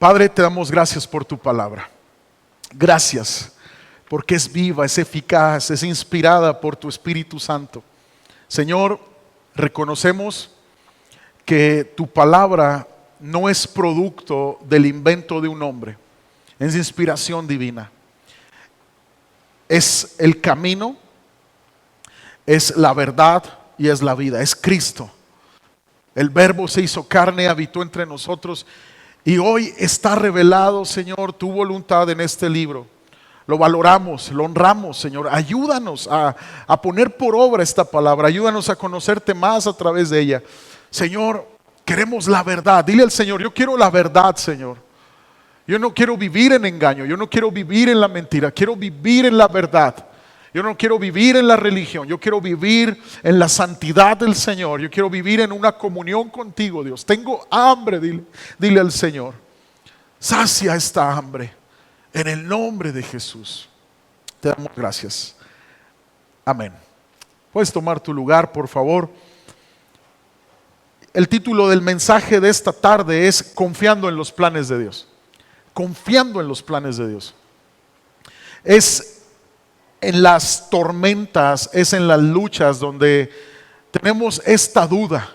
Padre, te damos gracias por tu palabra. Gracias porque es viva, es eficaz, es inspirada por tu Espíritu Santo. Señor, reconocemos que tu palabra no es producto del invento de un hombre, es inspiración divina. Es el camino, es la verdad y es la vida, es Cristo. El Verbo se hizo carne, habitó entre nosotros y hoy está revelado, Señor, tu voluntad en este libro. Lo valoramos, lo honramos, Señor. Ayúdanos a poner por obra esta palabra. Ayúdanos a conocerte más a través de ella. Señor, queremos la verdad. Dile al Señor, yo quiero la verdad, Señor. Yo no quiero vivir en engaño. Yo no quiero vivir en la mentira. Quiero vivir en la verdad. Yo no quiero vivir en la religión. Yo quiero vivir en la santidad del Señor. Yo quiero vivir en una comunión contigo, Dios. Tengo hambre, dile al Señor. Sacia esta hambre en el nombre de Jesús. Te damos gracias. Amén. Puedes tomar tu lugar, por favor. El título del mensaje de esta tarde es Confiando en los planes de Dios. Confiando en los planes de Dios. Es en las tormentas, es en las luchas donde tenemos esta duda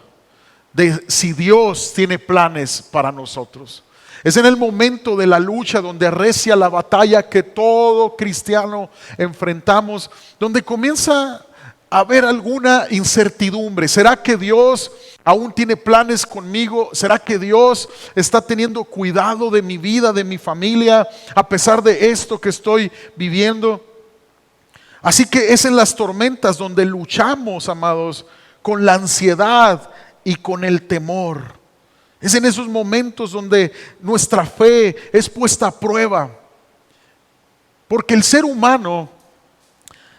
de si Dios tiene planes para nosotros. Es en el momento de la lucha donde arrecia la batalla que todo cristiano enfrentamos, donde comienza a haber alguna incertidumbre. ¿Será que Dios aún tiene planes conmigo? ¿Será que Dios está teniendo cuidado de mi vida, de mi familia, a pesar de esto que estoy viviendo? Así que es en las tormentas donde luchamos, amados, con la ansiedad y con el temor. Es en esos momentos donde nuestra fe es puesta a prueba. Porque el ser humano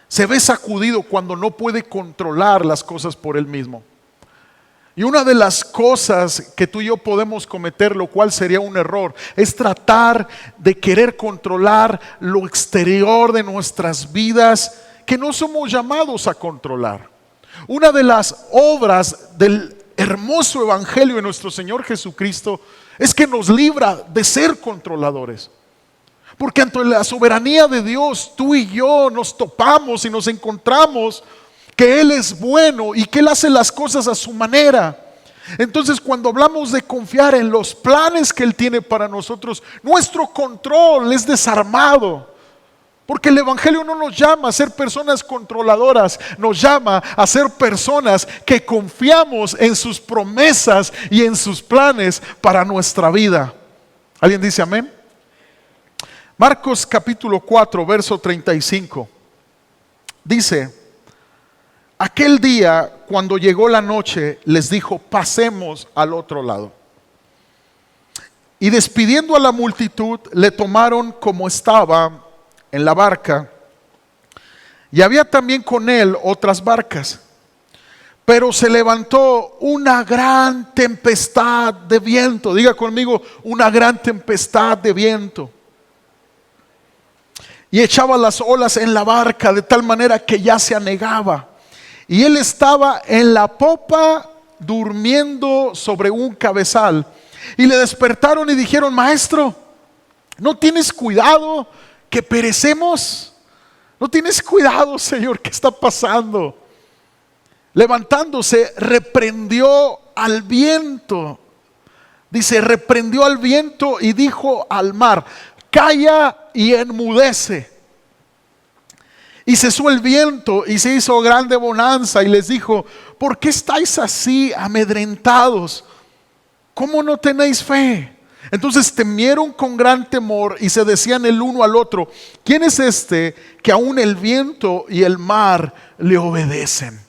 se ve sacudido cuando no puede controlar las cosas por él mismo. Y una de las cosas que tú y yo podemos cometer, lo cual sería un error, es tratar de querer controlar lo exterior de nuestras vidas que no somos llamados a controlar. Una de las obras del hermoso evangelio de nuestro Señor Jesucristo es que nos libra de ser controladores. Porque ante la soberanía de Dios, tú y yo nos topamos y nos encontramos que Él es bueno y que Él hace las cosas a su manera. Entonces, cuando hablamos de confiar en los planes que Él tiene para nosotros, nuestro control es desarmado. Porque el evangelio no nos llama a ser personas controladoras, nos llama a ser personas que confiamos en sus promesas y en sus planes para nuestra vida. ¿Alguien dice amén? Marcos capítulo 4, verso 35. Dice: aquel día, cuando llegó la noche, les dijo: pasemos al otro lado. Y despidiendo a la multitud, le tomaron como estaba en la barca, y había también con él otras barcas. Pero se levantó una gran tempestad de viento. Diga conmigo, una gran tempestad de viento. Y echaba las olas en la barca de tal manera que ya se anegaba. Y él estaba en la popa durmiendo sobre un cabezal. Y le despertaron y dijeron: maestro, ¿no tienes cuidado que perecemos? ¿No tienes cuidado, Señor? ¿Qué está pasando? Levantándose, reprendió al viento. Dice, reprendió al viento y dijo al mar: calla y enmudece. Y cesó el viento y se hizo grande bonanza. Y les dijo: ¿por qué estáis así amedrentados? ¿Cómo no tenéis fe? Entonces temieron con gran temor y se decían el uno al otro: ¿quién es este que aún el viento y el mar le obedecen?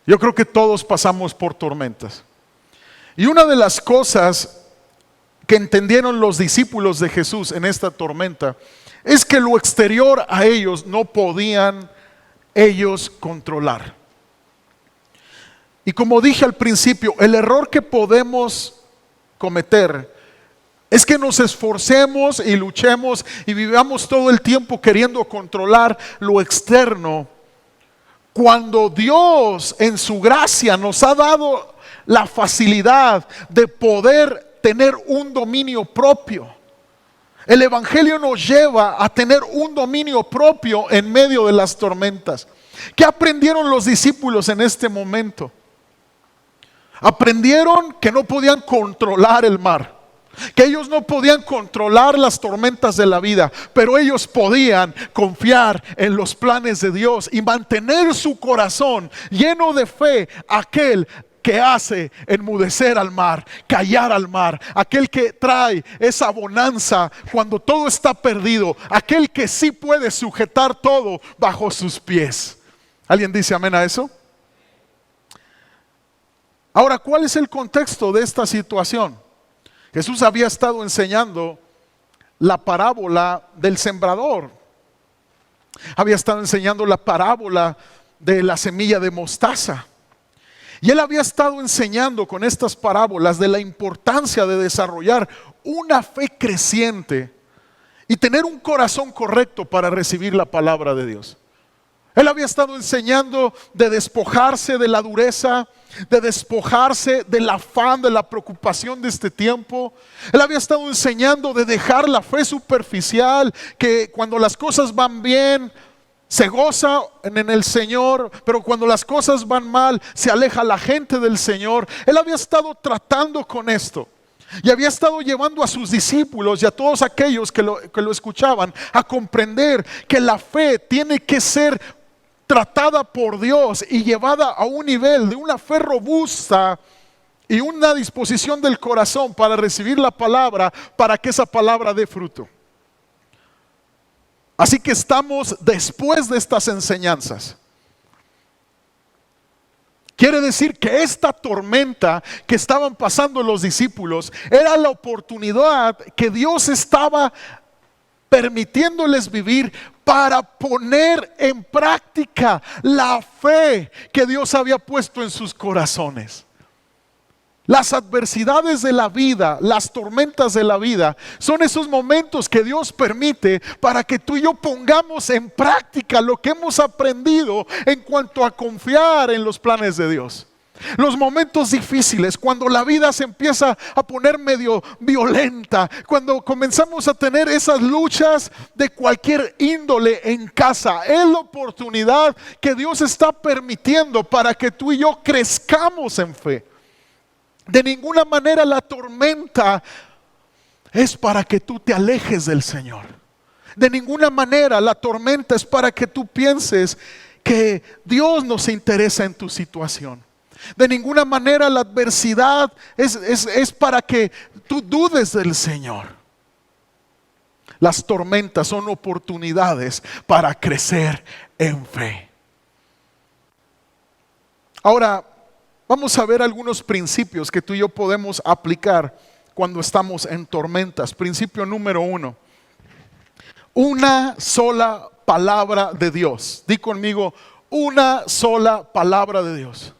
Yo creo que todos pasamos por tormentas. Y una de las cosas que entendieron los discípulos de Jesús en esta tormenta es que lo exterior a ellos no podían ellos controlar. Y como dije al principio, el error que podemos cometer es que nos esforcemos y luchemos y vivamos todo el tiempo queriendo controlar lo externo, cuando Dios en su gracia nos ha dado la facilidad de poder tener un dominio propio. El Evangelio nos lleva a tener un dominio propio en medio de las tormentas. ¿Qué aprendieron los discípulos en este momento? Aprendieron que no podían controlar el mar, que ellos no podían controlar las tormentas de la vida, pero ellos podían confiar en los planes de Dios y mantener su corazón lleno de fe, aquel que hace enmudecer al mar, callar al mar, aquel que trae esa bonanza cuando todo está perdido, aquel que sí puede sujetar todo bajo sus pies. ¿Alguien dice amén a eso? Ahora, ¿cuál es el contexto de esta situación? Jesús había estado enseñando la parábola del sembrador. Había estado enseñando la parábola de la semilla de mostaza. Y él había estado enseñando con estas parábolas de la importancia de desarrollar una fe creciente y tener un corazón correcto para recibir la palabra de Dios. Él había estado enseñando de despojarse de la dureza, de despojarse del afán, de la preocupación de este tiempo. Él había estado enseñando de dejar la fe superficial, que cuando las cosas van bien, se goza en el Señor, pero cuando las cosas van mal, se aleja la gente del Señor. Él había estado tratando con esto. Y había estado llevando a sus discípulos y a todos aquellos que lo escuchaban a comprender que la fe tiene que ser tratada por Dios y llevada a un nivel de una fe robusta y una disposición del corazón para recibir la palabra, para que esa palabra dé fruto. Así que estamos después de estas enseñanzas. Quiere decir que esta tormenta que estaban pasando los discípulos era la oportunidad que Dios estaba permitiéndoles vivir para poner en práctica la fe que Dios había puesto en sus corazones. Las adversidades de la vida, las tormentas de la vida, son esos momentos que Dios permite para que tú y yo pongamos en práctica lo que hemos aprendido en cuanto a confiar en los planes de Dios. Los momentos difíciles, cuando la vida se empieza a poner medio violenta, cuando comenzamos a tener esas luchas de cualquier índole en casa, es la oportunidad que Dios está permitiendo para que tú y yo crezcamos en fe. De ninguna manera la tormenta es para que tú te alejes del Señor. De ninguna manera la tormenta es para que tú pienses que Dios no se interesa en tu situación. De ninguna manera la adversidad es para que tú dudes del Señor. Las tormentas son oportunidades para crecer en fe. Ahora, vamos a ver algunos principios que tú y yo podemos aplicar cuando estamos en tormentas. Principio número 1. Una sola palabra de Dios. Di conmigo, una sola palabra de Dios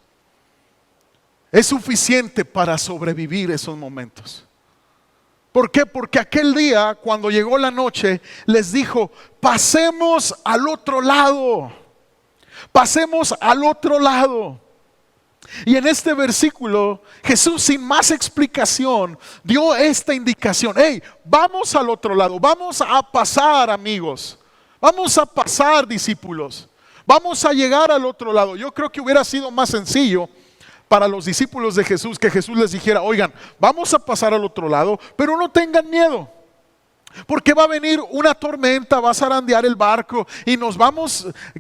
es suficiente para sobrevivir esos momentos. ¿Por qué? Porque aquel día, cuando llegó la noche, les dijo, pasemos al otro lado. Pasemos al otro lado. Y en este versículo, Jesús sin más explicación dio esta indicación. Hey, vamos al otro lado, vamos a pasar, amigos. Vamos a pasar, discípulos. Vamos a llegar al otro lado. Yo creo que hubiera sido más sencillo para los discípulos de Jesús que Jesús les dijera, oigan, vamos a pasar al otro lado, pero no tengan miedo. Porque va a venir una tormenta, va a zarandear el barco y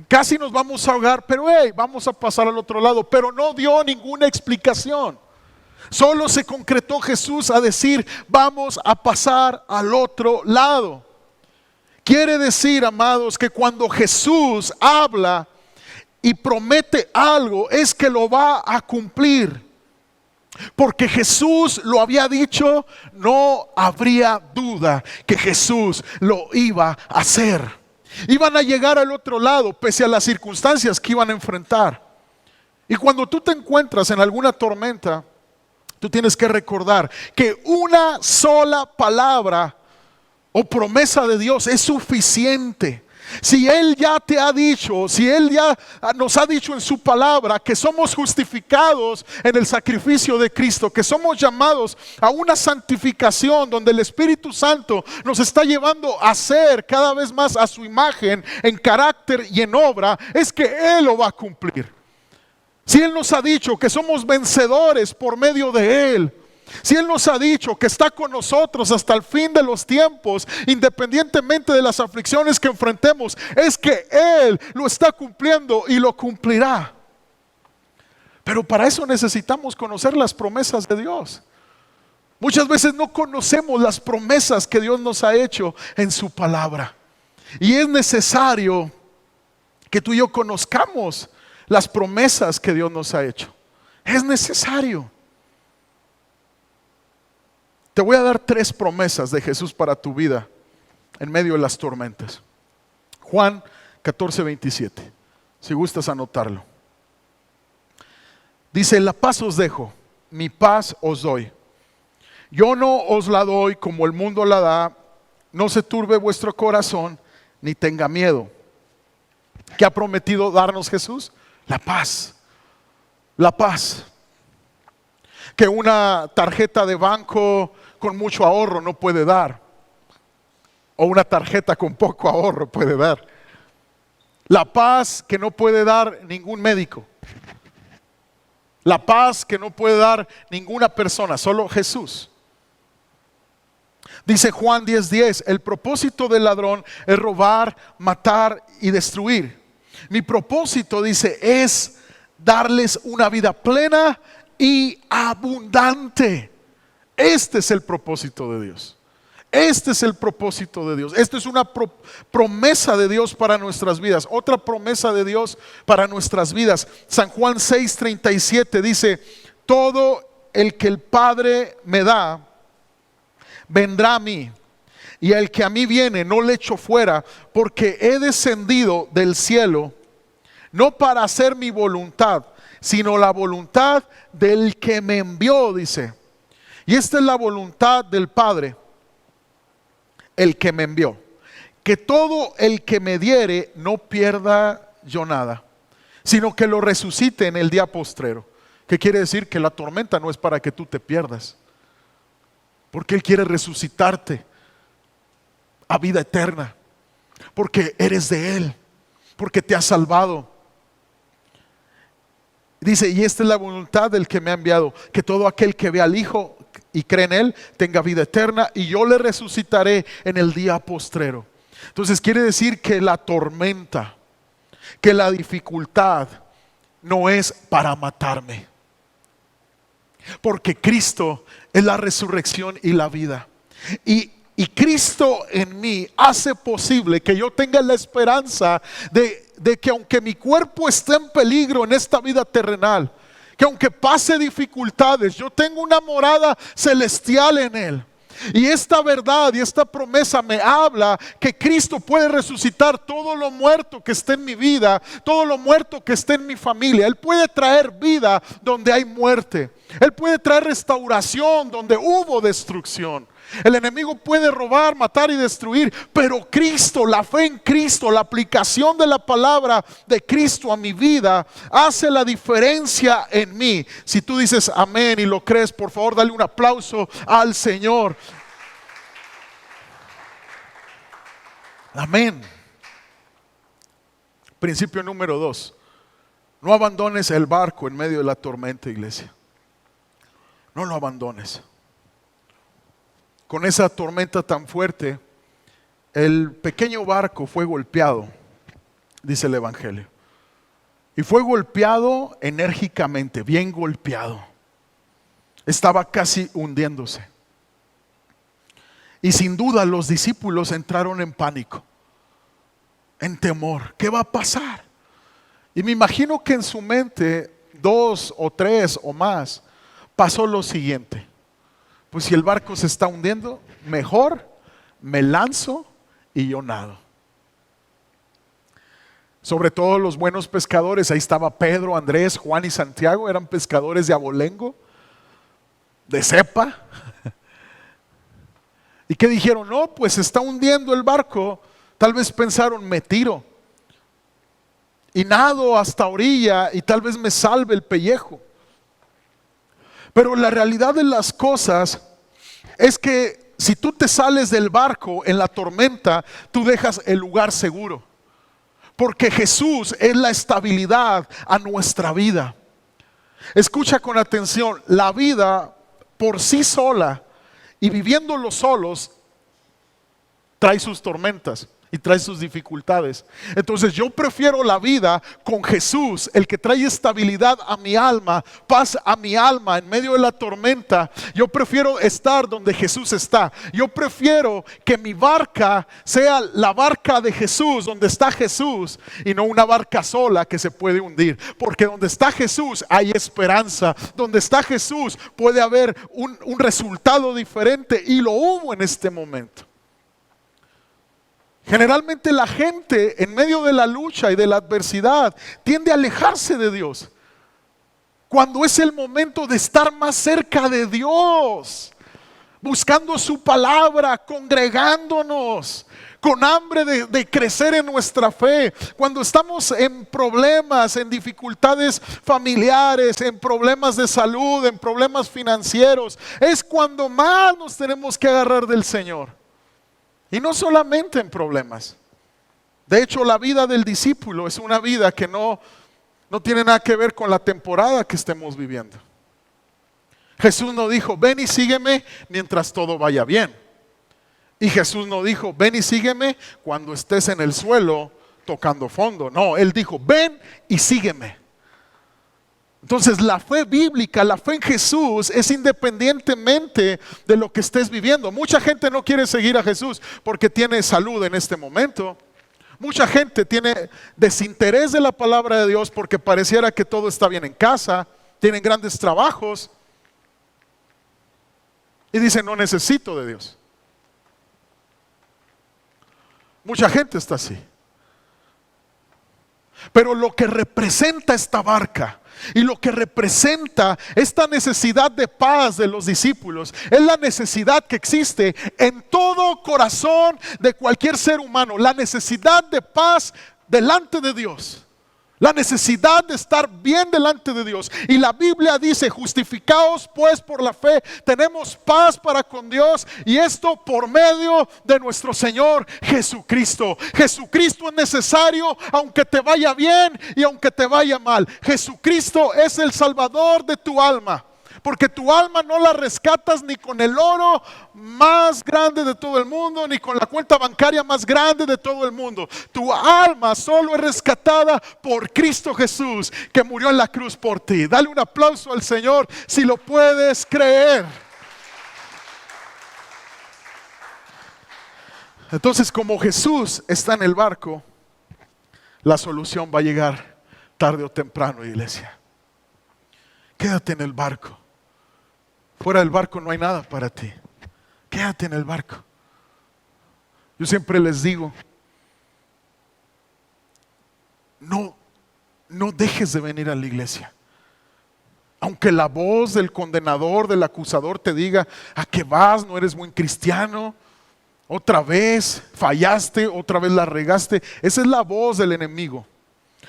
casi nos vamos a ahogar, pero vamos a pasar al otro lado. Pero no dio ninguna explicación. Solo se concretó Jesús a decir, vamos a pasar al otro lado. Quiere decir, amados, que cuando Jesús habla y promete algo, es que lo va a cumplir. Porque Jesús lo había dicho, no habría duda que Jesús lo iba a hacer. Iban a llegar al otro lado pese a las circunstancias que iban a enfrentar. Y cuando tú te encuentras en alguna tormenta, tú tienes que recordar que una sola palabra o promesa de Dios es suficiente. Si Él ya te ha dicho, si Él ya nos ha dicho en su palabra que somos justificados en el sacrificio de Cristo, que somos llamados a una santificación donde el Espíritu Santo nos está llevando a ser cada vez más a su imagen en carácter y en obra, es que Él lo va a cumplir. Si Él nos ha dicho que somos vencedores por medio de Él, si Él nos ha dicho que está con nosotros hasta el fin de los tiempos, independientemente de las aflicciones que enfrentemos, es que Él lo está cumpliendo y lo cumplirá. Pero para eso necesitamos conocer las promesas de Dios. Muchas veces no conocemos las promesas que Dios nos ha hecho en su palabra. Y es necesario que tú y yo conozcamos las promesas que Dios nos ha hecho. Es necesario. Te voy a dar 3 promesas de Jesús para tu vida en medio de las tormentas. Juan 14:27, si gustas anotarlo. Dice: la paz os dejo, mi paz os doy. Yo no os la doy como el mundo la da. No se turbe vuestro corazón, ni tenga miedo. ¿Qué ha prometido darnos Jesús? La paz. La paz. Que una tarjeta de banco con mucho ahorro no puede dar, o una tarjeta con poco ahorro puede dar. La paz que no puede dar ningún médico. La paz que no puede dar ninguna persona, solo Jesús. Dice Juan 10:10, el propósito del ladrón es robar, matar y destruir. Mi propósito, dice, es darles una vida plena y abundante. Este es el propósito de Dios. Este es el propósito de Dios. Esta es una promesa de Dios para nuestras vidas. Otra promesa de Dios para nuestras vidas. San Juan 6:37 dice: todo el que el Padre me da, vendrá a mí. Y el que a mí viene, no le echo fuera, porque he descendido del cielo, no para hacer mi voluntad, sino la voluntad del que me envió, dice. Y esta es la voluntad del Padre, el que me envió, que todo el que me diere no pierda yo nada, sino que lo resucite en el día postrero. ¿Qué quiere decir? Que la tormenta no es para que tú te pierdas, porque Él quiere resucitarte a vida eterna, porque eres de Él, porque te ha salvado. Dice: y esta es la voluntad del que me ha enviado, que todo aquel que ve al Hijo y cree en Él tenga vida eterna, y yo le resucitaré en el día postrero. Entonces quiere decir que la tormenta, que la dificultad no es para matarme, porque Cristo es la resurrección y la vida. Y Cristo en mí hace posible que yo tenga la esperanza de que aunque mi cuerpo esté en peligro en esta vida terrenal, que aunque pase dificultades, yo tengo una morada celestial en Él. Y esta verdad y esta promesa me habla que Cristo puede resucitar todo lo muerto que esté en mi vida, todo lo muerto que esté en mi familia. Él puede traer vida donde hay muerte. Él puede traer restauración donde hubo destrucción. El enemigo puede robar, matar y destruir, pero Cristo, la fe en Cristo, la aplicación de la palabra de Cristo a mi vida hace la diferencia en mí. Si tú dices amén y lo crees, por favor dale un aplauso al Señor. Amén. Principio número 2: no abandones el barco en medio de la tormenta, iglesia. No lo abandones. Con esa tormenta tan fuerte, el pequeño barco fue golpeado, dice el Evangelio. Y fue golpeado enérgicamente, bien golpeado. Estaba casi hundiéndose. Y sin duda los discípulos entraron en pánico, en temor. ¿Qué va a pasar? Y me imagino que en su mente, 2 o 3 o más, pasó lo siguiente: pues si el barco se está hundiendo, mejor me lanzo y yo nado. Sobre todo los buenos pescadores, ahí estaba Pedro, Andrés, Juan y Santiago, eran pescadores de abolengo, de cepa. ¿Y qué dijeron? No, pues se está hundiendo el barco, Tal vez pensaron, me tiro y nado hasta orilla y tal vez me salve el pellejo. Pero la realidad de las cosas es que si tú te sales del barco en la tormenta, tú dejas el lugar seguro. Porque Jesús es la estabilidad a nuestra vida. Escucha con atención, la vida por sí sola y viviéndolo solos trae sus tormentas y trae sus dificultades. Entonces yo prefiero la vida con Jesús, el que trae estabilidad a mi alma, paz a mi alma en medio de la tormenta. Yo prefiero estar donde Jesús está. Yo prefiero que mi barca sea la barca de Jesús, donde está Jesús, y no una barca sola que se puede hundir. Porque donde está Jesús hay esperanza. Donde está Jesús puede haber un resultado diferente, y lo hubo en este momento. Generalmente la gente en medio de la lucha y de la adversidad tiende a alejarse de Dios, cuando es el momento de estar más cerca de Dios, buscando su palabra, congregándonos, con hambre de crecer en nuestra fe. Cuando estamos en problemas, en dificultades familiares, en problemas de salud, en problemas financieros, es cuando más nos tenemos que agarrar del Señor. Y no solamente en problemas. De hecho, la vida del discípulo es una vida que no tiene nada que ver con la temporada que estemos viviendo. Jesús no dijo, ven y sígueme mientras todo vaya bien. Y Jesús no dijo, ven y sígueme cuando estés en el suelo tocando fondo. No, Él dijo, ven y sígueme. Entonces la fe bíblica, la fe en Jesús es independientemente de lo que estés viviendo. Mucha gente no quiere seguir a Jesús porque tiene salud en este momento. Mucha gente tiene desinterés de la palabra de Dios porque pareciera que todo está bien en casa, tienen grandes trabajos y dicen, no necesito de Dios. Mucha gente está así. Pero lo que representa esta barca y lo que representa esta necesidad de paz de los discípulos es la necesidad que existe en todo corazón de cualquier ser humano. La necesidad de paz delante de Dios. La necesidad de estar bien delante de Dios. Y la Biblia dice, justificaos pues por la fe, tenemos paz para con Dios, y esto por medio de nuestro Señor Jesucristo. Jesucristo es necesario aunque te vaya bien y aunque te vaya mal. Jesucristo es el Salvador de tu alma. Porque tu alma no la rescatas ni con el oro más grande de todo el mundo, ni con la cuenta bancaria más grande de todo el mundo. Tu alma solo es rescatada por Cristo Jesús, que murió en la cruz por ti. Dale un aplauso al Señor si lo puedes creer. Entonces, como Jesús está en el barco, la solución va a llegar tarde o temprano, iglesia. Quédate en el barco. Fuera del barco no hay nada para ti. Quédate en el barco. Yo siempre les digo, no dejes de venir a la iglesia. Aunque la voz del condenador, del acusador te diga, ¿a qué vas? No eres buen cristiano. Otra vez fallaste, otra vez la regaste. Esa es la voz del enemigo.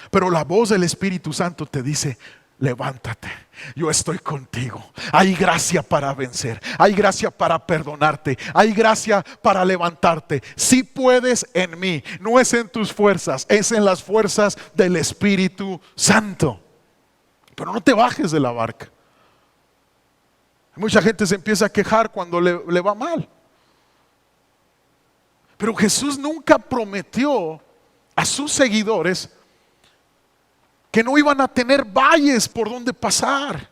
Pero la voz del Espíritu Santo te dice, levántate, yo estoy contigo. Hay gracia para vencer, hay gracia para perdonarte, hay gracia para levantarte. Si puedes en mí, no es en tus fuerzas, es en las fuerzas del Espíritu Santo. Pero no te bajes de la barca. Mucha gente se empieza a quejar cuando le va mal. Pero Jesús nunca prometió a sus seguidores que no iban a tener valles por donde pasar,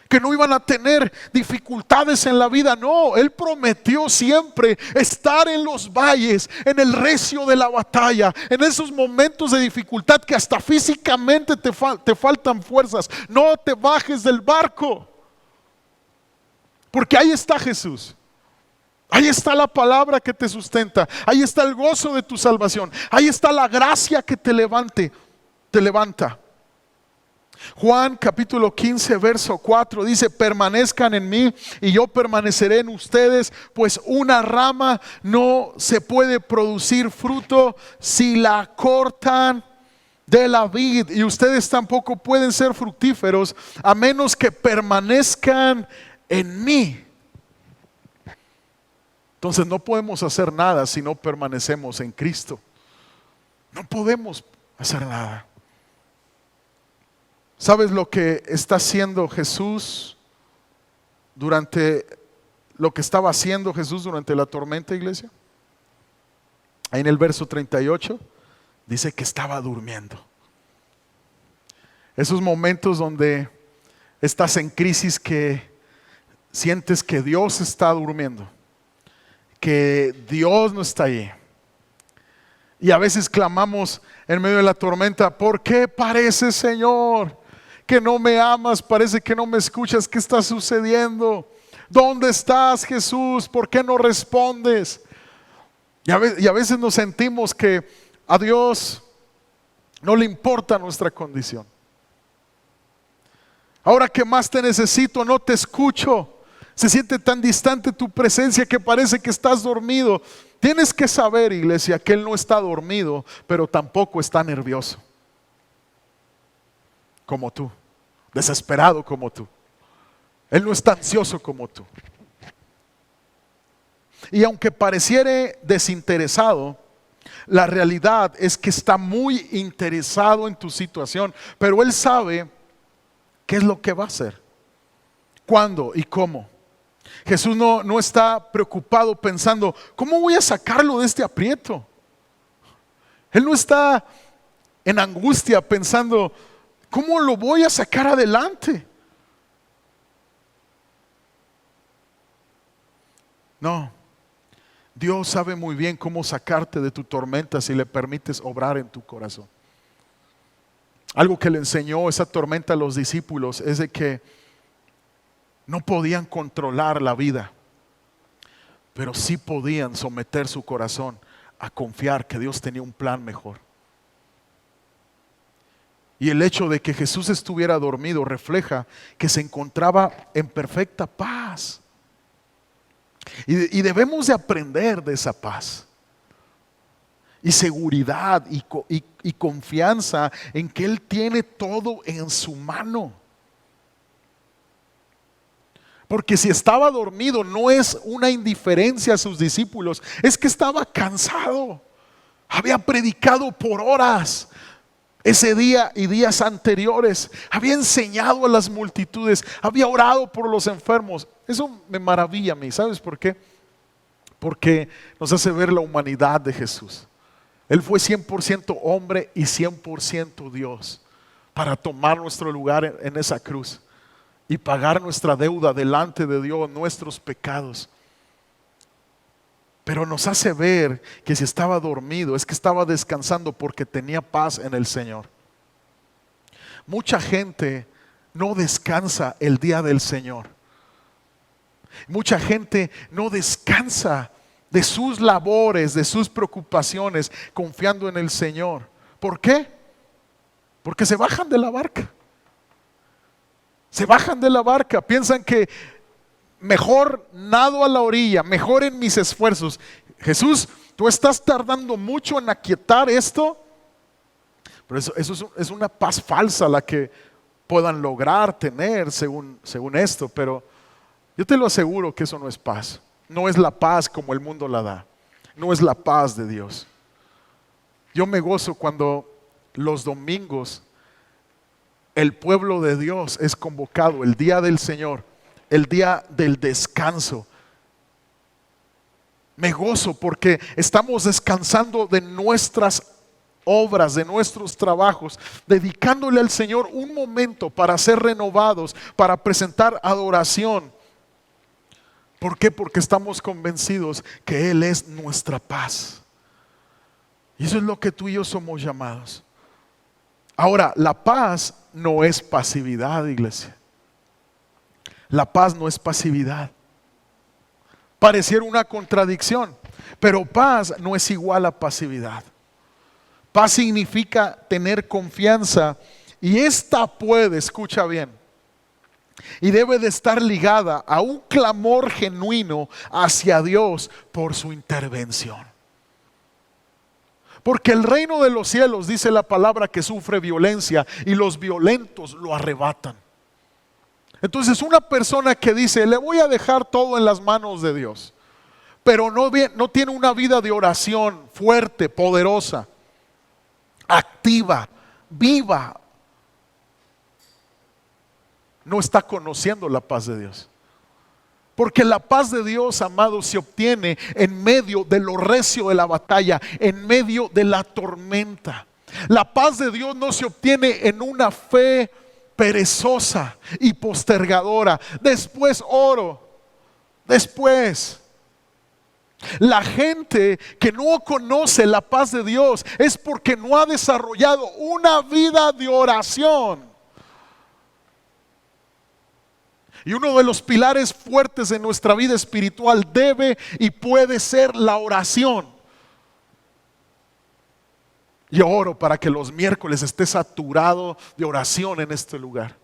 que no iban a tener dificultades en la vida. No, Él prometió siempre estar en los valles, en el recio de la batalla, en esos momentos de dificultad que hasta físicamente te faltan fuerzas. No te bajes del barco, porque ahí está Jesús. Ahí está la palabra que te sustenta. Ahí está el gozo de tu salvación. Ahí está la gracia que te levanta. Juan capítulo 15 verso 4 dice: permanezcan en mí y yo permaneceré en ustedes, pues una rama no se puede producir fruto si la cortan de la vid, y ustedes tampoco pueden ser fructíferos a menos que permanezcan en mí. Entonces no podemos hacer nada si no permanecemos en Cristo. No podemos hacer nada. ¿Sabes lo que está haciendo Jesús durante lo que estaba haciendo Jesús durante la tormenta, iglesia? Ahí en el verso 38 dice que estaba durmiendo. Esos momentos donde estás en crisis, que sientes que Dios está durmiendo, que Dios no está ahí. Y a veces clamamos en medio de la tormenta: ¿por qué parece, Señor, que no me amas? Parece que no me escuchas. ¿Qué está sucediendo? ¿Dónde estás, Jesús? ¿Por qué no respondes? Y a veces nos sentimos que a Dios no le importa nuestra condición. Ahora que más te necesito, no te escucho. Se siente tan distante tu presencia que parece que estás dormido. Tienes que saber, iglesia, que Él no está dormido, pero tampoco está nervioso como tú, desesperado como tú. Él no está ansioso como tú. Y aunque pareciere desinteresado, la realidad es que está muy interesado en tu situación, pero Él sabe qué es lo que va a hacer, cuándo y cómo. Jesús no está preocupado pensando: ¿cómo voy a sacarlo de este aprieto? Él no está en angustia pensando: ¿cómo lo voy a sacar adelante? No, Dios sabe muy bien cómo sacarte de tu tormenta si le permites obrar en tu corazón. Algo que le enseñó esa tormenta a los discípulos es de que no podían controlar la vida, pero sí podían someter su corazón a confiar que Dios tenía un plan mejor. Y el hecho de que Jesús estuviera dormido refleja que se encontraba en perfecta paz. Y debemos de aprender de esa paz y seguridad y confianza en que Él tiene todo en su mano. Porque si estaba dormido no es una indiferencia a sus discípulos, es que estaba cansado. Había predicado por horas ese día y días anteriores. Había enseñado a las multitudes, había orado por los enfermos. Eso me maravilla a mí. ¿Sabes por qué? Porque nos hace ver la humanidad de Jesús. Él fue 100% hombre y 100% Dios para tomar nuestro lugar en esa cruz y pagar nuestra deuda delante de Dios, nuestros pecados. Pero nos hace ver que si estaba dormido es que estaba descansando porque tenía paz en el Señor. Mucha gente no descansa el día del Señor. Mucha gente no descansa de sus labores, de sus preocupaciones, confiando en el Señor. ¿Por qué? Porque se bajan de la barca. Se bajan de la barca, piensan que mejor nado a la orilla, mejor en mis esfuerzos. Jesús, tú estás tardando mucho en aquietar esto. Pero eso es una paz falsa la que puedan lograr tener según esto. Pero yo te lo aseguro que eso no es paz. No es la paz como el mundo la da. No es la paz de Dios. Yo me gozo cuando los domingos el pueblo de Dios es convocado, el día del Señor, el día del descanso. Me gozo porque estamos descansando de nuestras obras, de nuestros trabajos, dedicándole al Señor un momento para ser renovados, para presentar adoración. ¿Por qué? Porque estamos convencidos que Él es nuestra paz. Y eso es lo que tú y yo somos llamados. Ahora, la paz no es pasividad, iglesia. La paz no es pasividad. Pareciera una contradicción, pero paz no es igual a pasividad. Paz significa tener confianza Y esta puede, escucha bien, y debe de estar ligada a un clamor genuino hacia Dios por su intervención. Porque el reino de los cielos, dice la palabra, que sufre violencia y los violentos lo arrebatan. Entonces una persona que dice, le voy a dejar todo en las manos de Dios, pero no tiene una vida de oración fuerte, poderosa, activa, viva, no está conociendo la paz de Dios. Porque la paz de Dios, amados, se obtiene en medio de lo recio de la batalla, en medio de la tormenta. La paz de Dios no se obtiene en una fe perezosa y postergadora. Después oro, después. La gente que no conoce la paz de Dios es porque no ha desarrollado una vida de oración. Y uno de los pilares fuertes de nuestra vida espiritual debe y puede ser la oración. Yo oro para que los miércoles esté saturado de oración en este lugar.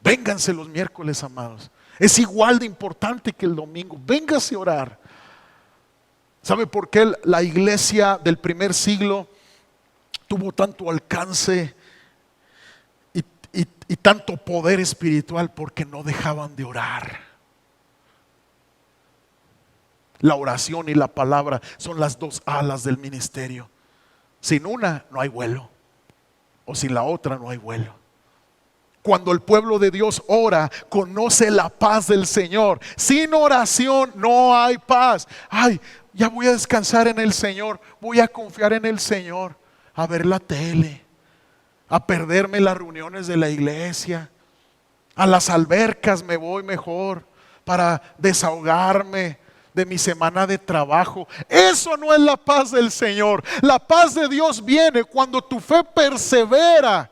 Vénganse los miércoles, amados. Es igual de importante que el domingo. Véngase a orar. ¿Sabe por qué la iglesia del primer siglo tuvo tanto alcance y tanto poder espiritual? Porque no dejaban de orar. La oración y la palabra son las dos alas del ministerio. Sin una no hay vuelo, o sin la otra no hay vuelo. Cuando el pueblo de Dios ora, conoce la paz del Señor. Sin oración no hay paz. Ay, ya voy a descansar en el Señor, voy a confiar en el Señor, a ver la tele, a perderme las reuniones de la iglesia, a las albercas me voy mejor para desahogarme de mi semana de trabajo. Eso no es la paz del Señor. La paz de Dios viene cuando tu fe persevera,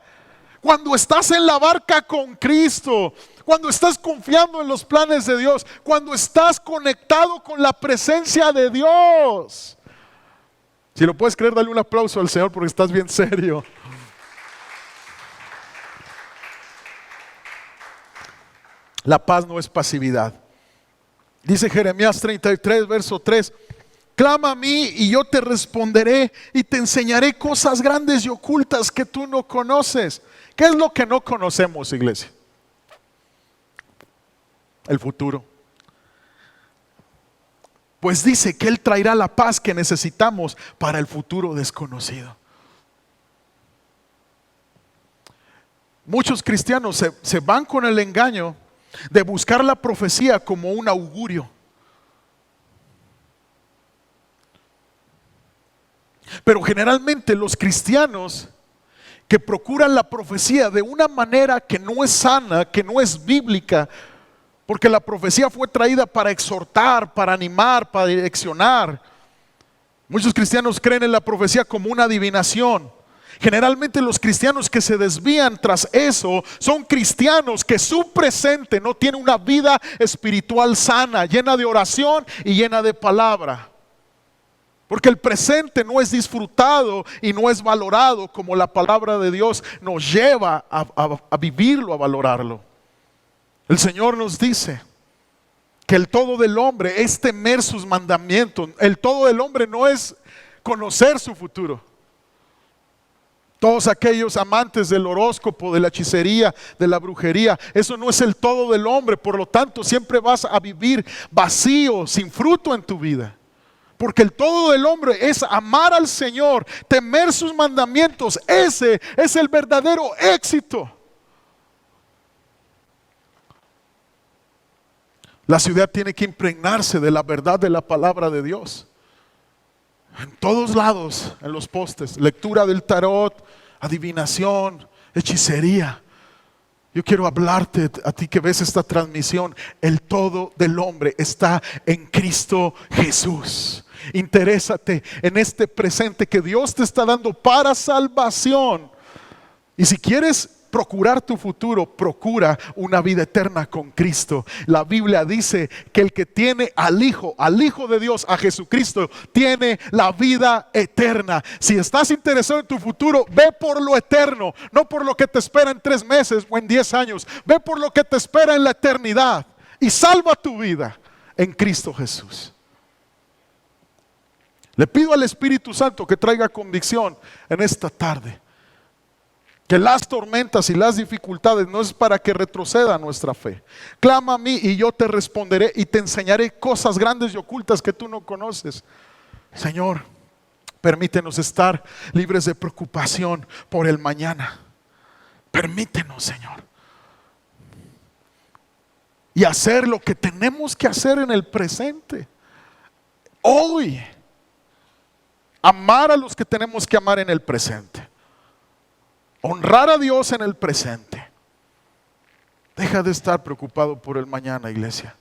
cuando estás en la barca con Cristo, cuando estás confiando en los planes de Dios, cuando estás conectado con la presencia de Dios. Si lo puedes creer, dale un aplauso al Señor porque estás bien serio. La paz no es pasividad. Dice Jeremías 33, verso 3: clama a mí y yo te responderé y te enseñaré cosas grandes y ocultas que tú no conoces. ¿Qué es lo que no conocemos, iglesia? El futuro. Pues dice que Él traerá la paz que necesitamos para el futuro desconocido. Muchos cristianos se van con el engaño de buscar la profecía como un augurio. Pero generalmente los cristianos que procuran la profecía de una manera que no es sana, que no es bíblica, porque la profecía fue traída para exhortar, para animar, para direccionar. Muchos cristianos creen en la profecía como una adivinación. Generalmente los cristianos que se desvían tras eso son cristianos que su presente no tiene una vida espiritual sana, llena de oración y llena de palabra. Porque el presente no es disfrutado y no es valorado como la palabra de Dios nos lleva a vivirlo, a valorarlo. El Señor nos dice que el todo del hombre es temer sus mandamientos. El todo del hombre no es conocer su futuro. Todos aquellos amantes del horóscopo, de la hechicería, de la brujería, eso no es el todo del hombre. Por lo tanto, siempre vas a vivir vacío, sin fruto en tu vida. Porque el todo del hombre es amar al Señor, temer sus mandamientos. Ese es el verdadero éxito. La ciudad tiene que impregnarse de la verdad de la palabra de Dios. En todos lados, en los postes, lectura del tarot, adivinación, hechicería. Yo quiero hablarte a ti que ves esta transmisión. El todo del hombre está en Cristo Jesús. Interésate en este presente que Dios te está dando para salvación. Y si quieres procurar tu futuro, procura una vida eterna con Cristo. La Biblia dice que el que tiene al Hijo de Dios, a Jesucristo, tiene la vida eterna. Si estás interesado en tu futuro, ve por lo eterno, no por lo que te espera en 3 meses o en 10 años. Ve por lo que te espera en la eternidad y salva tu vida en Cristo Jesús. Le pido al Espíritu Santo que traiga convicción en esta tarde. Que las tormentas y las dificultades no es para que retroceda nuestra fe. Clama a mí y yo te responderé y te enseñaré cosas grandes y ocultas que tú no conoces. Señor, permítenos estar libres de preocupación por el mañana. Permítenos, Señor. Y hacer lo que tenemos que hacer en el presente. Hoy. Amar a los que tenemos que amar en el presente. Honrar a Dios en el presente. Deja de estar preocupado por el mañana, iglesia.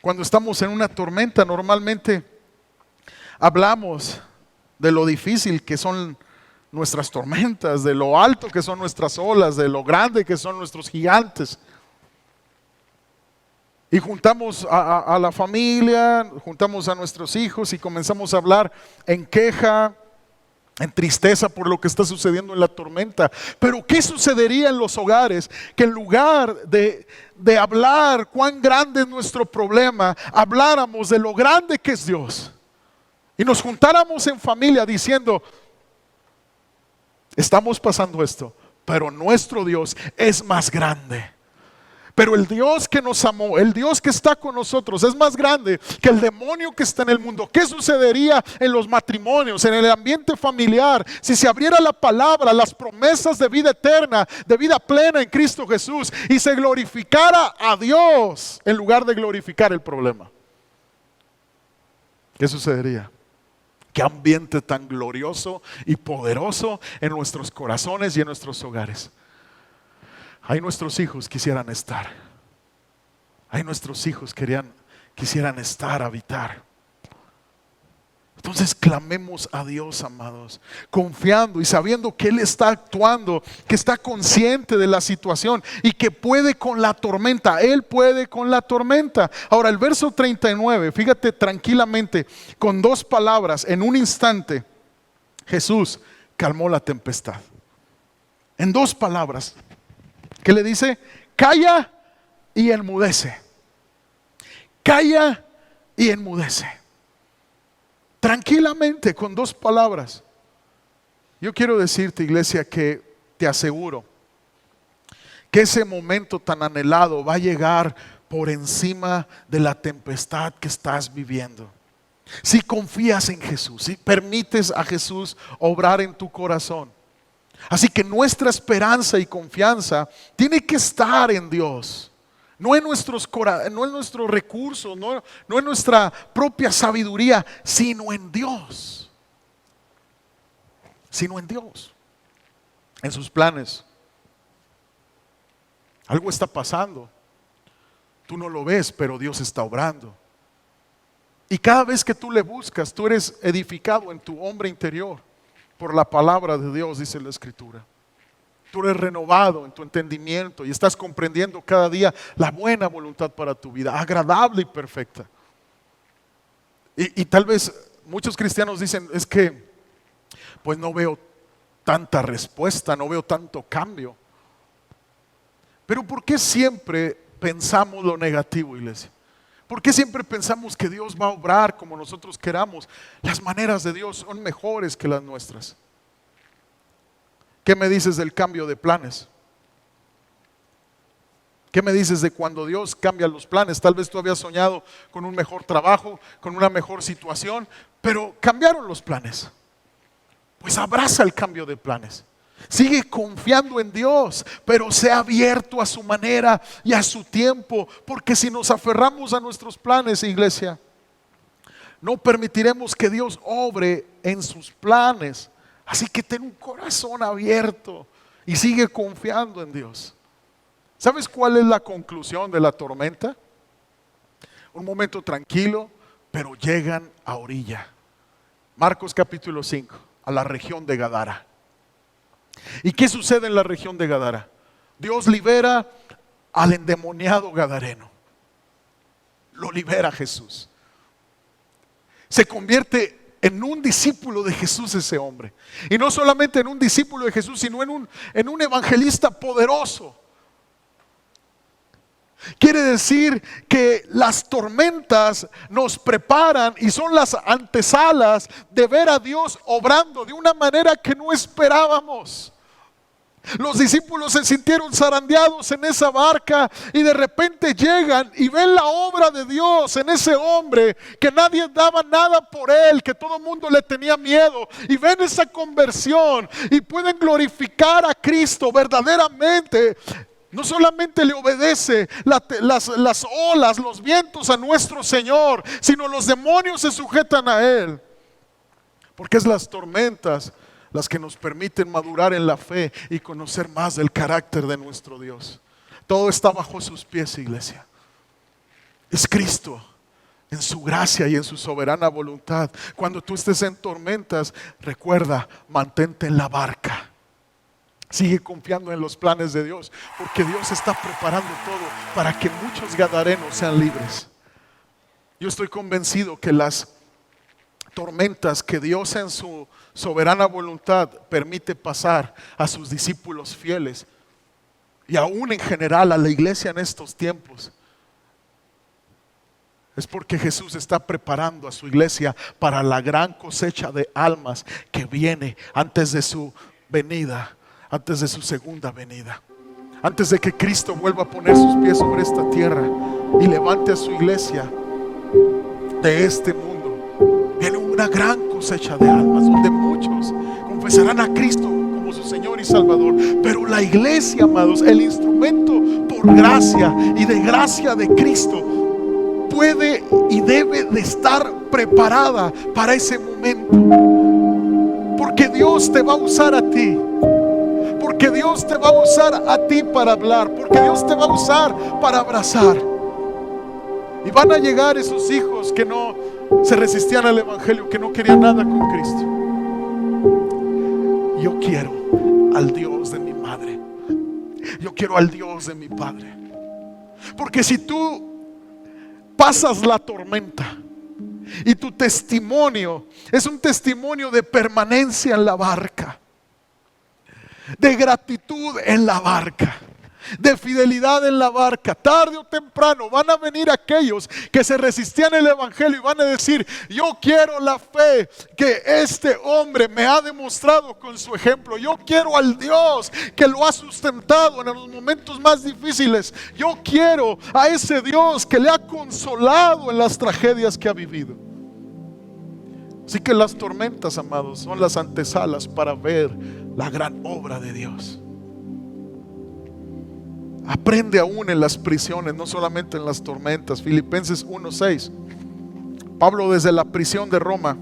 Cuando estamos en una tormenta, normalmente hablamos de lo difícil que son nuestras tormentas, de lo alto que son nuestras olas, de lo grande que son nuestros gigantes. Y juntamos a la familia, juntamos a nuestros hijos y comenzamos a hablar en queja, en tristeza por lo que está sucediendo en la tormenta. Pero ¿qué sucedería en los hogares? Que en lugar de hablar cuán grande es nuestro problema, habláramos de lo grande que es Dios. Y nos juntáramos en familia diciendo, estamos pasando esto, pero nuestro Dios es más grande. Pero el Dios que nos amó, el Dios que está con nosotros es más grande que el demonio que está en el mundo. ¿Qué sucedería en los matrimonios, en el ambiente familiar, si se abriera la palabra, las promesas de vida eterna, de vida plena en Cristo Jesús, y se glorificara a Dios en lugar de glorificar el problema? ¿Qué sucedería? Qué ambiente tan glorioso y poderoso en nuestros corazones y en nuestros hogares. Ahí nuestros hijos quisieran estar. Ahí nuestros hijos quisieran estar, habitar. Entonces clamemos a Dios, amados, confiando y sabiendo que Él está actuando, que está consciente de la situación y que puede con la tormenta. Él puede con la tormenta. Ahora el verso 39, fíjate tranquilamente, con 2 palabras, en un instante, Jesús calmó la tempestad. En 2 palabras. ¿Qué le dice? Calla y enmudece. Calla y enmudece. Tranquilamente, con 2 palabras. Yo quiero decirte, iglesia, que te aseguro que ese momento tan anhelado va a llegar por encima de la tempestad que estás viviendo. Si confías en Jesús, si permites a Jesús obrar en tu corazón. Así que nuestra esperanza y confianza tiene que estar en Dios, no en nuestros recursos, no en nuestra propia sabiduría, sino en Dios. Sino en Dios, en sus planes. Algo está pasando, tú no lo ves, pero Dios está obrando. Y cada vez que tú le buscas, tú eres edificado en tu hombre interior. Por la palabra de Dios, dice la Escritura. Tú eres renovado en tu entendimiento y estás comprendiendo cada día la buena voluntad para tu vida, agradable y perfecta. Y tal vez muchos cristianos dicen, es que pues no veo tanta respuesta, no veo tanto cambio. Pero ¿por qué siempre pensamos lo negativo, iglesia? ¿Por qué siempre pensamos que Dios va a obrar como nosotros queramos? Las maneras de Dios son mejores que las nuestras. ¿Qué me dices del cambio de planes? ¿Qué me dices de cuando Dios cambia los planes? Tal vez tú habías soñado con un mejor trabajo, con una mejor situación, pero cambiaron los planes. Pues abraza el cambio de planes. Sigue confiando en Dios, pero sea abierto a su manera y a su tiempo, porque si nos aferramos a nuestros planes, iglesia, no permitiremos que Dios obre en sus planes. Así que ten un corazón abierto y sigue confiando en Dios. ¿Sabes cuál es la conclusión de la tormenta? Un momento tranquilo, pero llegan a orilla. Marcos capítulo 5, a la región de Gadara. ¿Y qué sucede en la región de Gadara? Dios libera al endemoniado gadareno. Lo libera Jesús. Se convierte en un discípulo de Jesús ese hombre. Y no solamente en un discípulo de Jesús, sino en un evangelista poderoso. Quiere decir que las tormentas nos preparan y son las antesalas de ver a Dios obrando de una manera que no esperábamos. Los discípulos se sintieron zarandeados en esa barca y de repente llegan y ven la obra de Dios en ese hombre, que nadie daba nada por él, que todo el mundo le tenía miedo, y ven esa conversión y pueden glorificar a Cristo verdaderamente. No solamente le obedece las olas, los vientos a nuestro Señor, sino los demonios se sujetan a Él. Porque es las tormentas las que nos permiten madurar en la fe y conocer más del carácter de nuestro Dios. Todo está bajo sus pies, iglesia. Es Cristo en su gracia y en su soberana voluntad. Cuando tú estés en tormentas, recuerda, mantente en la barca. Sigue confiando en los planes de Dios, porque Dios está preparando todo para que muchos gadarenos sean libres. Yo estoy convencido que las tormentas que Dios en su soberana voluntad permite pasar a sus discípulos fieles, y aún en general a la iglesia en estos tiempos, es porque Jesús está preparando a su iglesia para la gran cosecha de almas que viene antes de su venida, antes de su segunda venida, antes de que Cristo vuelva a poner sus pies sobre esta tierra y levante a su iglesia de este mundo. Viene una gran cosecha de almas donde muchos confesarán a Cristo como su Señor y Salvador. Pero la iglesia, amados, el instrumento por gracia y de gracia de Cristo, puede y debe de estar preparada para ese momento, porque Dios te va a usar a ti. Porque Dios te va a usar a ti para hablar, porque Dios te va a usar para abrazar. Y van a llegar esos hijos que no se resistían al evangelio, que no querían nada con Cristo. Yo quiero al Dios de mi madre. Yo quiero al Dios de mi padre. Porque si tú pasas la tormenta y tu testimonio es un testimonio de permanencia en la barca, de gratitud en la barca, de fidelidad en la barca, tarde o temprano van a venir aquellos que se resistían al evangelio y van a decir: yo quiero la fe que este hombre me ha demostrado con su ejemplo. Yo quiero al Dios que lo ha sustentado en los momentos más difíciles. Yo quiero a ese Dios que le ha consolado en las tragedias que ha vivido. Así que las tormentas, amados, son las antesalas para ver la gran obra de Dios. Aprende aún en las prisiones, no solamente en las tormentas. Filipenses 1:6. Pablo, desde la prisión de Roma,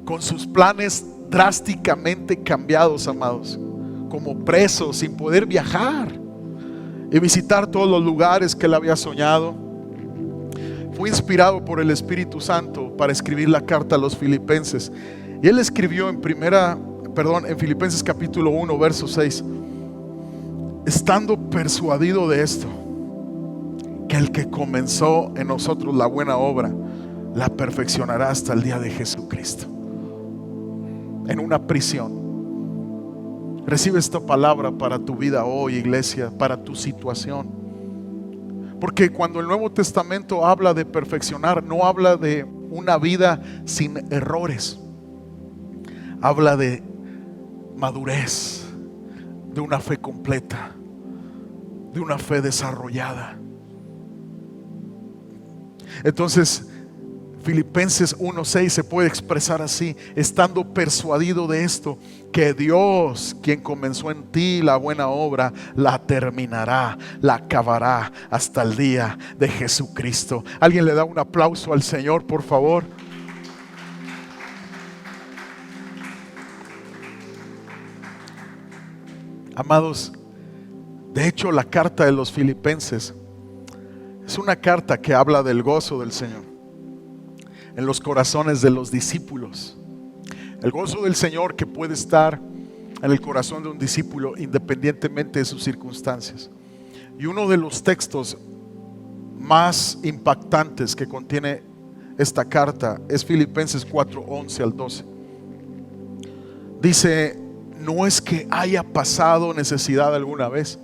con sus planes drásticamente cambiados, amados, como preso, sin poder viajar y visitar todos los lugares que él había soñado, fue inspirado por el Espíritu Santo para escribir la carta a los filipenses. Y él escribió en Filipenses capítulo 1, verso 6: estando persuadido de esto, que el que comenzó en nosotros la buena obra, la perfeccionará hasta el día de Jesucristo. En una prisión. Recibe esta palabra para tu vida hoy, iglesia, para tu situación. Porque cuando el Nuevo Testamento habla de perfeccionar, no habla de una vida sin errores. Habla de madurez, de una fe completa, de una fe desarrollada. Entonces, Filipenses 1:6 se puede expresar así: estando persuadido de esto, que Dios, quien comenzó en ti la buena obra, la terminará, la acabará hasta el día de Jesucristo. ¿Alguien le da un aplauso al Señor, por favor? Amados, de hecho la carta de los Filipenses es una carta que habla del gozo del Señor en los corazones de los discípulos. El gozo del Señor que puede estar en el corazón de un discípulo independientemente de sus circunstancias. Y uno de los textos más impactantes que contiene esta carta es Filipenses 4:11 al 12. Dice: no es que haya pasado necesidad alguna vez,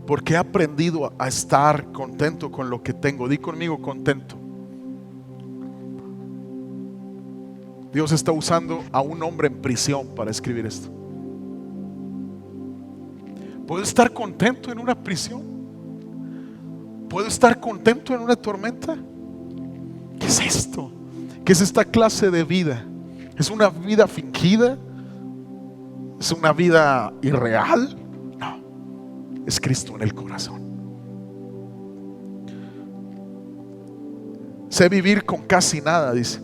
porque he aprendido a estar contento con lo que tengo. Di conmigo: contento. Dios está usando a un hombre en prisión para escribir esto. ¿Puedo estar contento en una prisión? ¿Puedo estar contento en una tormenta? ¿Qué es esto? ¿Qué es esta clase de vida? ¿Es una vida fingida? ¿Es una vida irreal? No, es Cristo en el corazón. Sé vivir con casi nada, dice,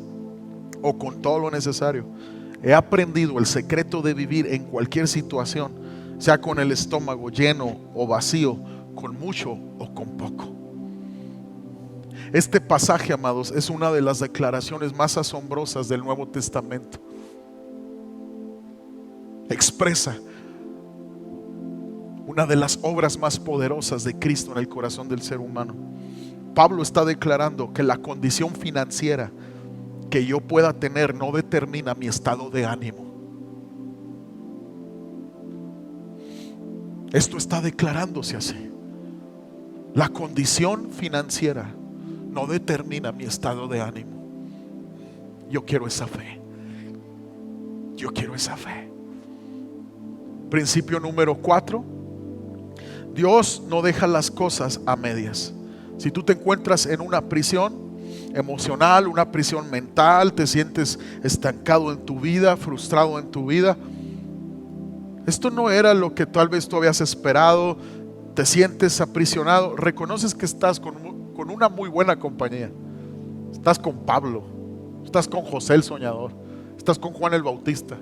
o con todo lo necesario. He aprendido el secreto de vivir en cualquier situación, sea con el estómago lleno o vacío, con mucho o con poco. Este pasaje, amados, es una de las declaraciones más asombrosas del Nuevo Testamento. Expresa una de las obras más poderosas de Cristo en el corazón del ser humano. Pablo está declarando que la condición financiera que yo pueda tener no determina mi estado de ánimo. Esto está declarándose así. La condición financiera no determina mi estado de ánimo. Yo quiero esa fe. Yo quiero esa fe. Principio número 4. Dios no deja las cosas a medias. Si tú te encuentras en una prisión emocional, una prisión mental, te sientes estancado en tu vida, frustrado en tu vida, esto no era lo que tal vez tú habías esperado, te sientes aprisionado, reconoces que estás con una muy buena compañía. Estás con Pablo, estás con José el soñador, estás con Juan el Bautista,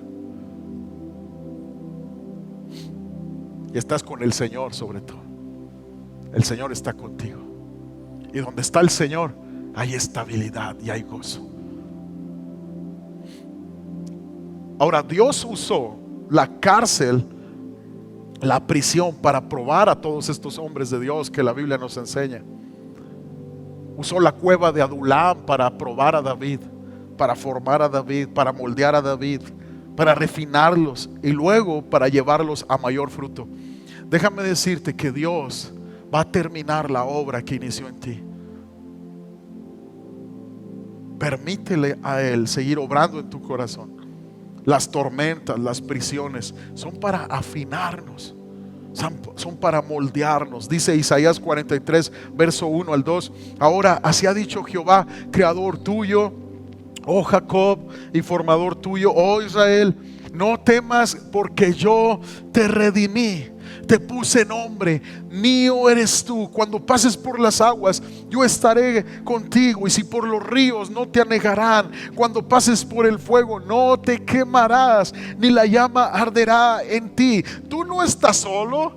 y estás con el Señor sobre todo. El Señor está contigo, y donde está el Señor hay estabilidad y hay gozo. Ahora, Dios usó la cárcel, la prisión, para probar a todos estos hombres de Dios que la Biblia nos enseña. Usó la cueva de Adulam para probar a David, para formar a David, para moldear a David, para refinarlos y luego para llevarlos a mayor fruto. Déjame decirte que Dios va a terminar la obra que inició en ti. Permítele a Él seguir obrando en tu corazón. Las tormentas, las prisiones son para afinarnos, son para moldearnos. Dice Isaías 43, verso 1 al 2: ahora así ha dicho Jehová, creador tuyo, oh Jacob, y formador tuyo, oh Israel: no temas, porque yo te redimí, te puse nombre, mío eres tú. Cuando pases por las aguas, yo estaré contigo, y si por los ríos, no te anegarán. Cuando pases por el fuego, no te quemarás, ni la llama arderá en ti. Tú no estás solo.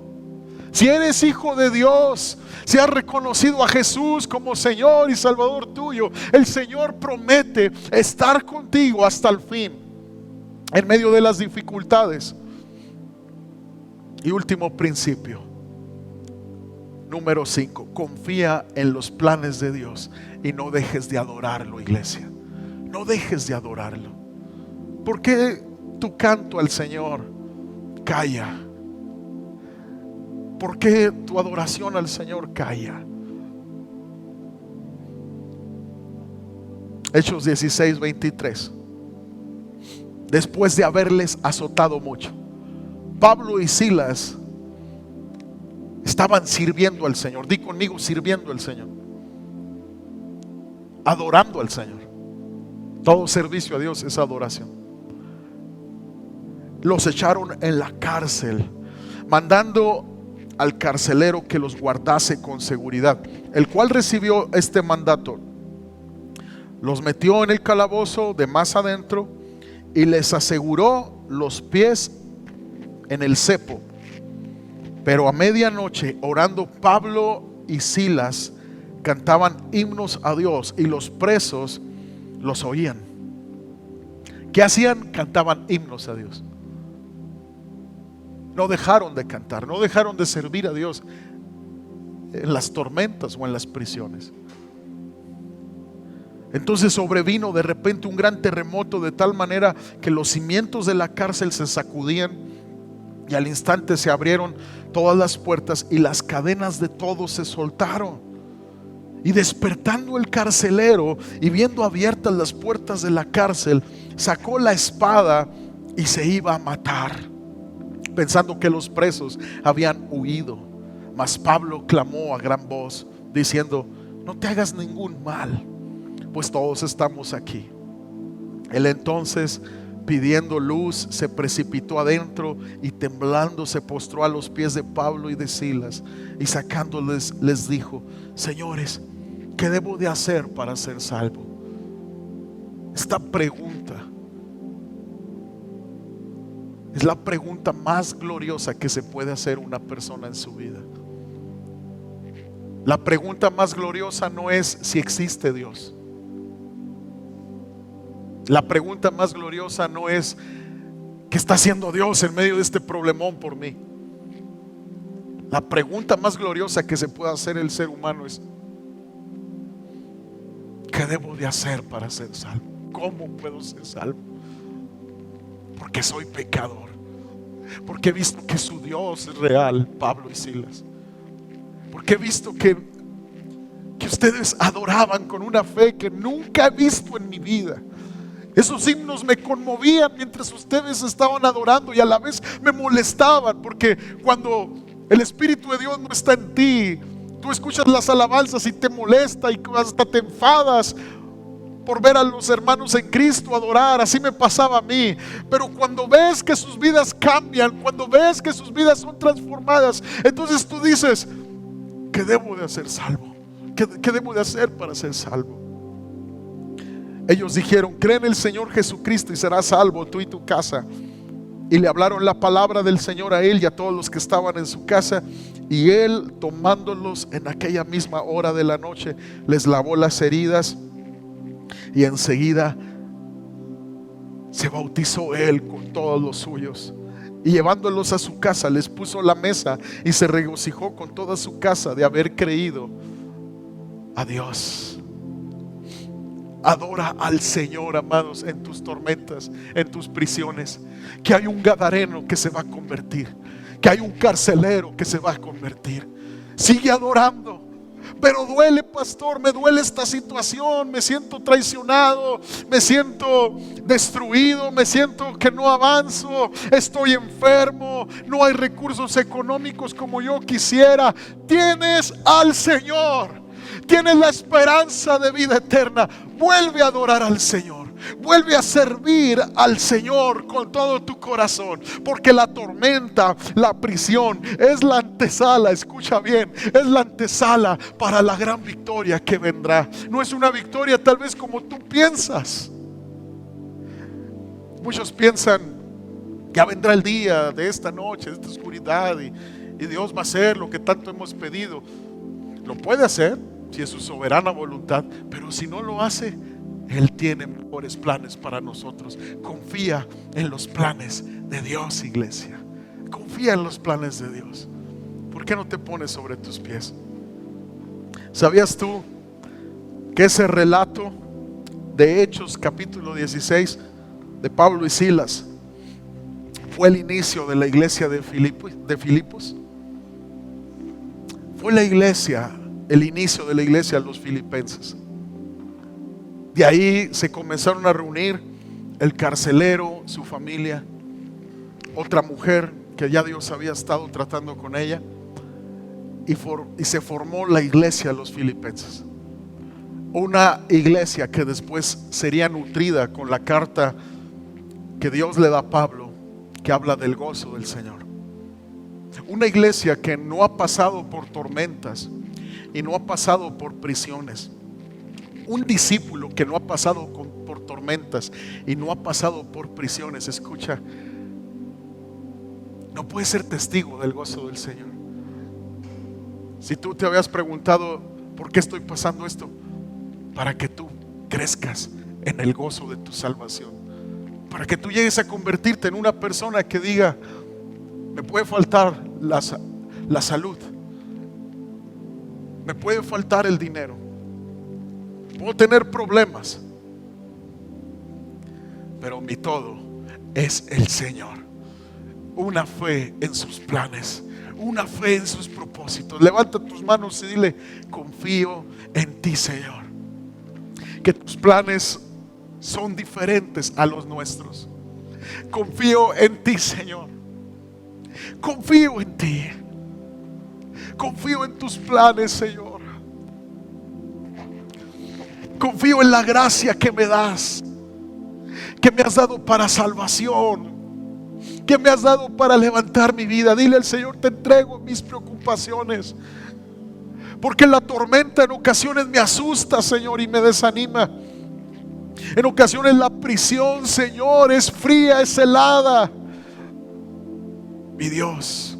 Si eres hijo de Dios, si has reconocido a Jesús como Señor y Salvador tuyo, el Señor promete estar contigo hasta el fin, en medio de las dificultades. Y último principio, número 5: confía en los planes de Dios y no dejes de adorarlo, iglesia. No dejes de adorarlo. ¿Por qué tu canto al Señor calla? ¿Por qué tu adoración al Señor calla? Hechos 16, 23. Después de haberles azotado mucho, Pablo y Silas estaban sirviendo al Señor. Di conmigo: sirviendo al Señor, adorando al Señor. Todo servicio a Dios es adoración. Los echaron en la cárcel, mandando al carcelero que los guardase con seguridad, el cual recibió este mandato: los metió en el calabozo de más adentro y les aseguró los pies en el cepo. Pero a medianoche, orando, Pablo y Silas cantaban himnos a Dios, y los presos los oían. ¿Qué hacían? Cantaban himnos a Dios. No dejaron de cantar, no dejaron de servir a Dios en las tormentas o en las prisiones. Entonces sobrevino de repente un gran terremoto, de tal manera que los cimientos de la cárcel se sacudían, y al instante se abrieron todas las puertas y las cadenas de todos se soltaron. Y despertando el carcelero y viendo abiertas las puertas de la cárcel, sacó la espada y se iba a matar, pensando que los presos habían huido. Mas Pablo clamó a gran voz, diciendo: no te hagas ningún mal, pues todos estamos aquí. Él entonces, pidiendo luz, se precipitó adentro y temblando se postró a los pies de Pablo y de Silas, y sacándoles les dijo: señores, ¿qué debo de hacer para ser salvo? Esta pregunta es la pregunta más gloriosa que se puede hacer una persona en su vida. La pregunta más gloriosa no es si existe Dios. La pregunta más gloriosa no es ¿qué está haciendo Dios en medio de este problemón por mí? La pregunta más gloriosa que se puede hacer el ser humano es: ¿qué debo de hacer para ser salvo? ¿Cómo puedo ser salvo? Porque soy pecador, porque he visto que su Dios es real, Pablo y Silas, porque he visto que ustedes adoraban con una fe que nunca he visto en mi vida. Esos himnos me conmovían mientras ustedes estaban adorando, y a la vez me molestaban, porque cuando el Espíritu de Dios no está en ti, tú escuchas las alabanzas y te molesta y hasta te enfadas por ver a los hermanos en Cristo adorar. Así me pasaba a mí. Pero cuando ves que sus vidas cambian, cuando ves que sus vidas son transformadas, entonces tú dices: ¿qué debo de hacer salvo? ¿Qué debo de hacer para ser salvo? Ellos dijeron: cree en el Señor Jesucristo y serás salvo tú y tu casa. Y le hablaron la palabra del Señor a él y a todos los que estaban en su casa. Y él, tomándolos en aquella misma hora de la noche, les lavó las heridas, y enseguida se bautizó él con todos los suyos. Y llevándolos a su casa, les puso la mesa y se regocijó con toda su casa de haber creído a Dios. Adora al Señor, amados, en tus tormentas, en tus prisiones. Que hay un gadareno que se va a convertir, que hay un carcelero que se va a convertir. Sigue adorando. Pero duele, pastor, me duele esta situación, me siento traicionado, me siento destruido, me siento que no avanzo, estoy enfermo, no hay recursos económicos como yo quisiera. Tienes al Señor, tienes la esperanza de vida eterna. Vuelve a adorar al Señor. Vuelve a servir al Señor con todo tu corazón, porque la tormenta, la prisión es la antesala, escucha bien, es la antesala para la gran victoria que vendrá. No es una victoria tal vez como tú piensas. Muchos piensan: ya vendrá el día de esta noche, de esta oscuridad, y Dios va a hacer lo que tanto hemos pedido. Lo puede hacer si es su soberana voluntad, pero si no lo hace, Él tiene mejores planes para nosotros. Confía en los planes de Dios, iglesia. Confía en los planes de Dios. ¿Por qué no te pones sobre tus pies? ¿Sabías tú que ese relato de Hechos capítulo 16 de Pablo y Silas fue el inicio de la iglesia de Filipos? Fue la iglesia, el inicio de la iglesia de los filipenses. De ahí se comenzaron a reunir el carcelero, su familia, otra mujer que ya Dios había estado tratando con ella, y se formó la iglesia de los filipenses. Una iglesia que después sería nutrida con la carta que Dios le da a Pablo, que habla del gozo del Señor. Una iglesia que no ha pasado por tormentas y no ha pasado por prisiones. Un discípulo que no ha pasado por tormentas y no ha pasado por prisiones, escucha, no puede ser testigo del gozo del Señor. Si tú te habías preguntado: ¿por qué estoy pasando esto? Para que tú crezcas en el gozo de tu salvación, para que tú llegues a convertirte en una persona que diga: Me puede faltar la salud. Me puede faltar el dinero. Puedo tener problemas. Pero mi todo es el Señor. Una fe en sus planes, una fe en sus propósitos. Levanta tus manos y dile: confío en ti, Señor. Que tus planes son diferentes a los nuestros. Confío en ti, Señor. Confío en ti. Confío en tus planes, Señor. Confío en la gracia que me das, que me has dado para salvación, que me has dado para levantar mi vida. Dile al Señor: te entrego mis preocupaciones, porque la tormenta en ocasiones me asusta, Señor, y me desanima. En ocasiones la prisión, Señor, es fría, es helada, mi Dios.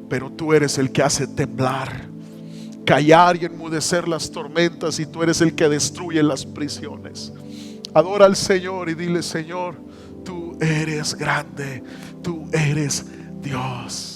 Pero tú eres el que hace temblar, callar y enmudecer las tormentas, y tú eres el que destruye las prisiones. Adora al Señor y dile: Señor, tú eres grande, tú eres Dios.